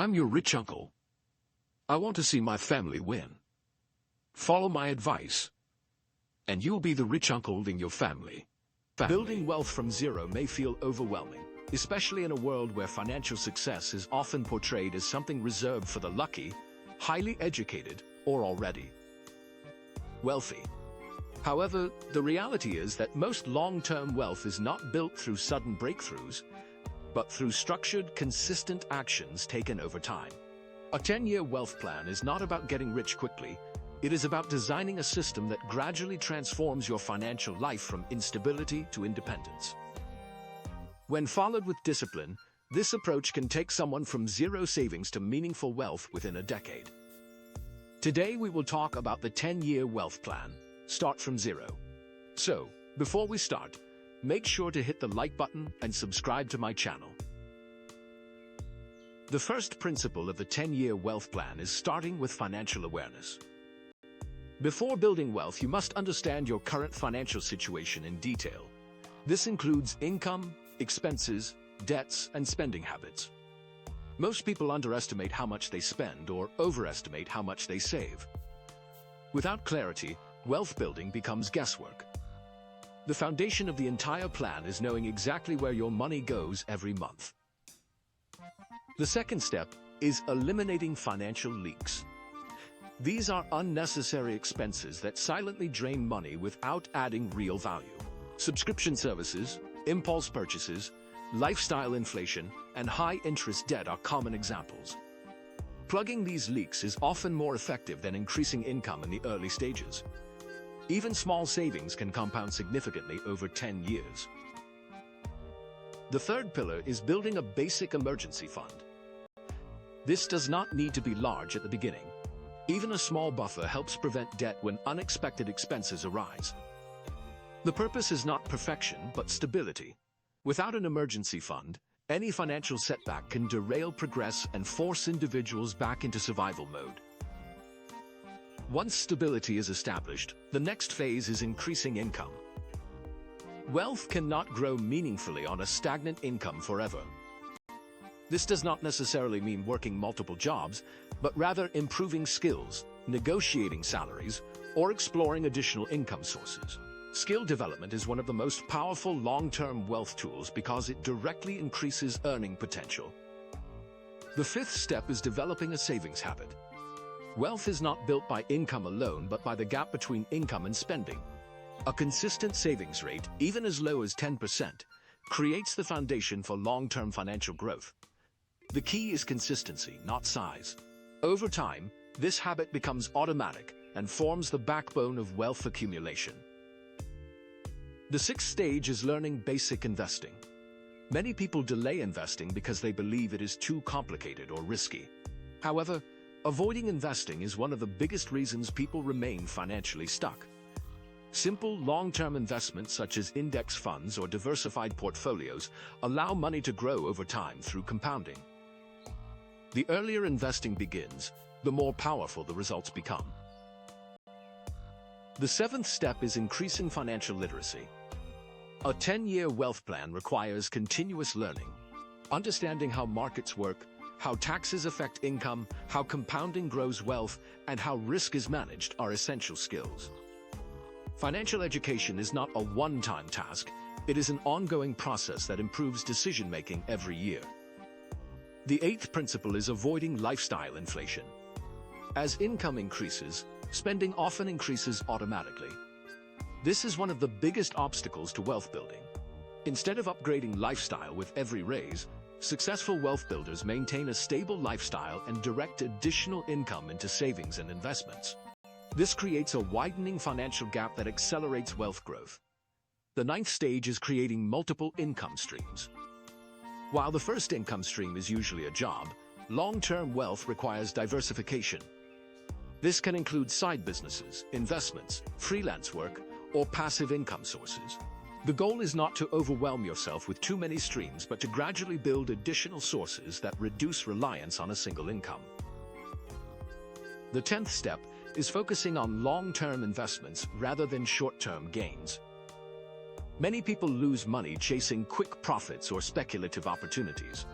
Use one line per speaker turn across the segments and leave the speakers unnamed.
I'm your rich uncle. I want to see my family win. Follow my advice, and you'll be the rich uncle in your family.
Building wealth from zero may feel overwhelming, especially in a world where financial success is often portrayed as something reserved for the lucky, highly educated, or already wealthy. However, the reality is that most long-term wealth is not built through sudden breakthroughs, but through structured, consistent actions taken over time. A 10-year wealth plan is not about getting rich quickly. It is about designing a system that gradually transforms your financial life from instability to independence. When followed with discipline, this approach can take someone from zero savings to meaningful wealth within a decade. Today we will talk about the 10-year wealth plan. Start from zero. So, before we start, make sure to hit the like button and subscribe to my channel. The first principle of the 10-year wealth plan is starting with financial awareness. Before building wealth, you must understand your current financial situation in detail. This includes income, expenses, debts, and spending habits. Most people underestimate how much they spend or overestimate how much they save. Without clarity, wealth building becomes guesswork. The foundation of the entire plan is knowing exactly where your money goes every month. The second step is eliminating financial leaks. These are unnecessary expenses that silently drain money without adding real value. Subscription services, impulse purchases, lifestyle inflation, and high-interest debt are common examples. Plugging these leaks is often more effective than increasing income in the early stages. Even small savings can compound significantly over 10 years. The third pillar is building a basic emergency fund. This does not need to be large at the beginning. Even a small buffer helps prevent debt when unexpected expenses arise. The purpose is not perfection, but stability. Without an emergency fund, any financial setback can derail progress and force individuals back into survival mode. Once stability is established, the next phase is increasing income. Wealth cannot grow meaningfully on a stagnant income forever. This does not necessarily mean working multiple jobs, but rather improving skills, negotiating salaries, or exploring additional income sources. Skill development is one of the most powerful long-term wealth tools because it directly increases earning potential. The fifth step is developing a savings habit. Wealth is not built by income alone, but by the gap between income and spending. A consistent savings rate, even as low as 10%, creates the foundation for long-term financial growth. The key is consistency, not size. Over time, this habit becomes automatic and forms the backbone of wealth accumulation. The sixth stage is learning basic investing. Many people delay investing because they believe it is too complicated or risky. However, avoiding investing is one of the biggest reasons people remain financially stuck. Simple, long-term investments such as index funds or diversified portfolios allow money to grow over time through compounding. The earlier investing begins, the more powerful the results become. The seventh step is increasing financial literacy. A 10-year wealth plan requires continuous learning. Understanding how markets work, how taxes affect income, how compounding grows wealth, and how risk is managed are essential skills. Financial education is not a one-time task. It is an ongoing process that improves decision-making every year. The eighth principle is avoiding lifestyle inflation. As income increases, spending often increases automatically. This is one of the biggest obstacles to wealth building. Instead of upgrading lifestyle with every raise, successful wealth builders maintain a stable lifestyle and direct additional income into savings and investments. This creates a widening financial gap that accelerates wealth growth. The ninth stage is creating multiple income streams. While the first income stream is usually a job, long-term wealth requires diversification. This can include side businesses, investments, freelance work, or passive income sources. The goal is not to overwhelm yourself with too many streams, but to gradually build additional sources that reduce reliance on a single income. The 10th step is focusing on long-term investments rather than short-term gains. Many people lose money chasing quick profits or speculative opportunities.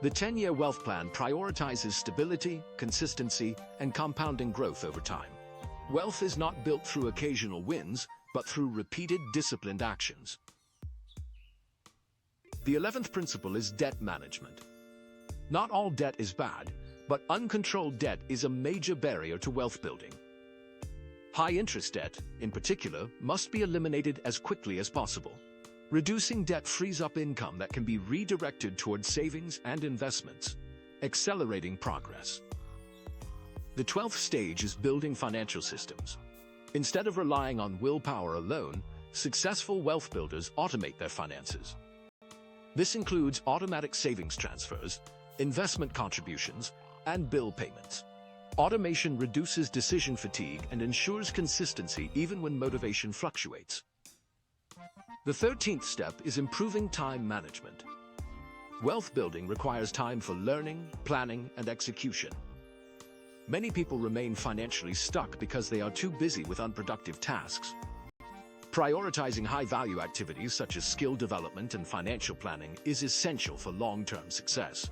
The 10-year wealth plan prioritizes stability, consistency, and compounding growth over time. Wealth is not built through occasional wins, but through repeated, disciplined actions. The 11th principle is debt management. Not all debt is bad, but uncontrolled debt is a major barrier to wealth building. High-interest debt, in particular, must be eliminated as quickly as possible. Reducing debt frees up income that can be redirected toward savings and investments, accelerating progress. The 12th stage is building financial systems. Instead of relying on willpower alone, successful wealth builders automate their finances. This includes automatic savings transfers, investment contributions, and bill payments. Automation reduces decision fatigue and ensures consistency even when motivation fluctuates. The 13th step is improving time management. Wealth building requires time for learning, planning, and execution. Many people remain financially stuck because they are too busy with unproductive tasks. Prioritizing high-value activities such as skill development and financial planning is essential for long-term success.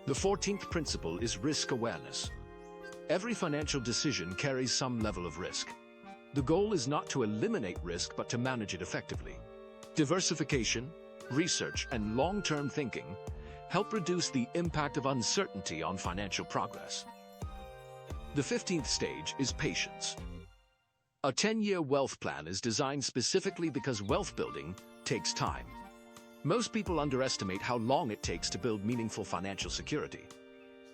The 14th principle is risk awareness. Every financial decision carries some level of risk. The goal is not to eliminate risk but to manage it effectively. Diversification, research, and long-term thinking help reduce the impact of uncertainty on financial progress. The 15th stage is patience. A 10-year wealth plan is designed specifically because wealth building takes time. Most people underestimate how long it takes to build meaningful financial security.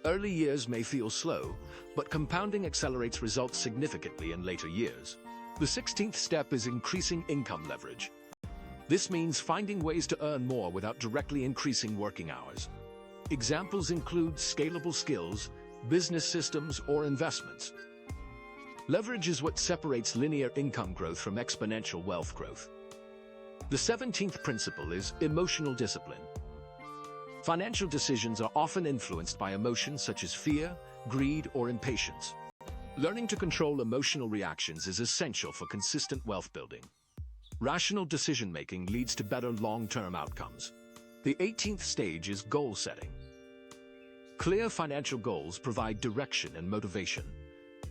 Early years may feel slow, but compounding accelerates results significantly in later years. The 16th step is increasing income leverage. This means finding ways to earn more without directly increasing working hours. Examples include scalable skills, business systems, or investments. Leverage is what separates linear income growth from exponential wealth growth. The 17th principle is emotional discipline. Financial decisions are often influenced by emotions such as fear, greed, or impatience. Learning to control emotional reactions is essential for consistent wealth building. Rational decision-making leads to better long-term outcomes. The 18th stage is goal setting. Clear financial goals provide direction and motivation.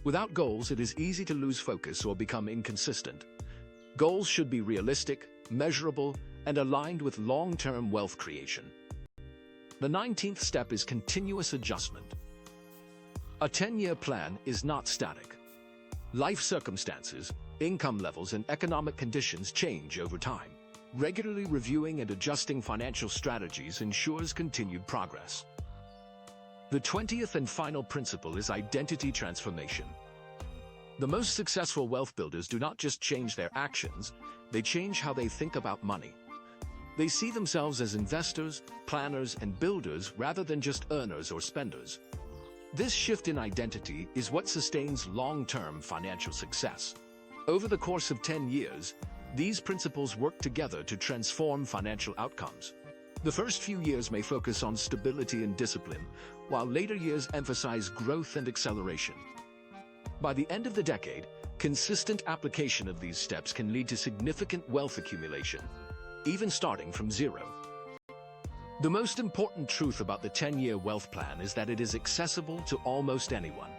Without goals, it is easy to lose focus or become inconsistent. Goals should be realistic, measurable, and aligned with long-term wealth creation. The 19th step is continuous adjustment. A 10-year plan is not static. Life circumstances, income levels, and economic conditions change over time. Regularly reviewing and adjusting financial strategies ensures continued progress. The 20th and final principle is identity transformation. The most successful wealth builders do not just change their actions, they change how they think about money. They see themselves as investors, planners, and builders rather than just earners or spenders. This shift in identity is what sustains long-term financial success. Over the course of 10 years, these principles work together to transform financial outcomes. The first few years may focus on stability and discipline, while later years emphasize growth and acceleration. By the end of the decade, consistent application of these steps can lead to significant wealth accumulation, even starting from zero. The most important truth about the 10-year wealth plan is that it is accessible to almost anyone.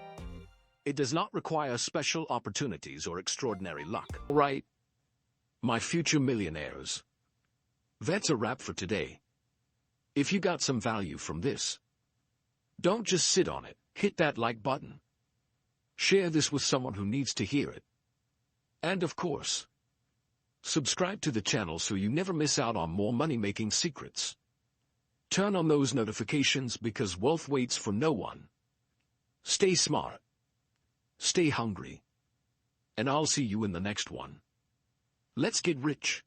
It does not require special opportunities or extraordinary luck. Right, my future millionaires. That's a wrap for today. If you got some value from this, don't just sit on it. Hit that like button. Share this with someone who needs to hear it. And of course, subscribe to the channel so you never miss out on more money-making secrets. Turn on those notifications because wealth waits for no one. Stay smart. Stay hungry. And I'll see you in the next one. Let's get rich.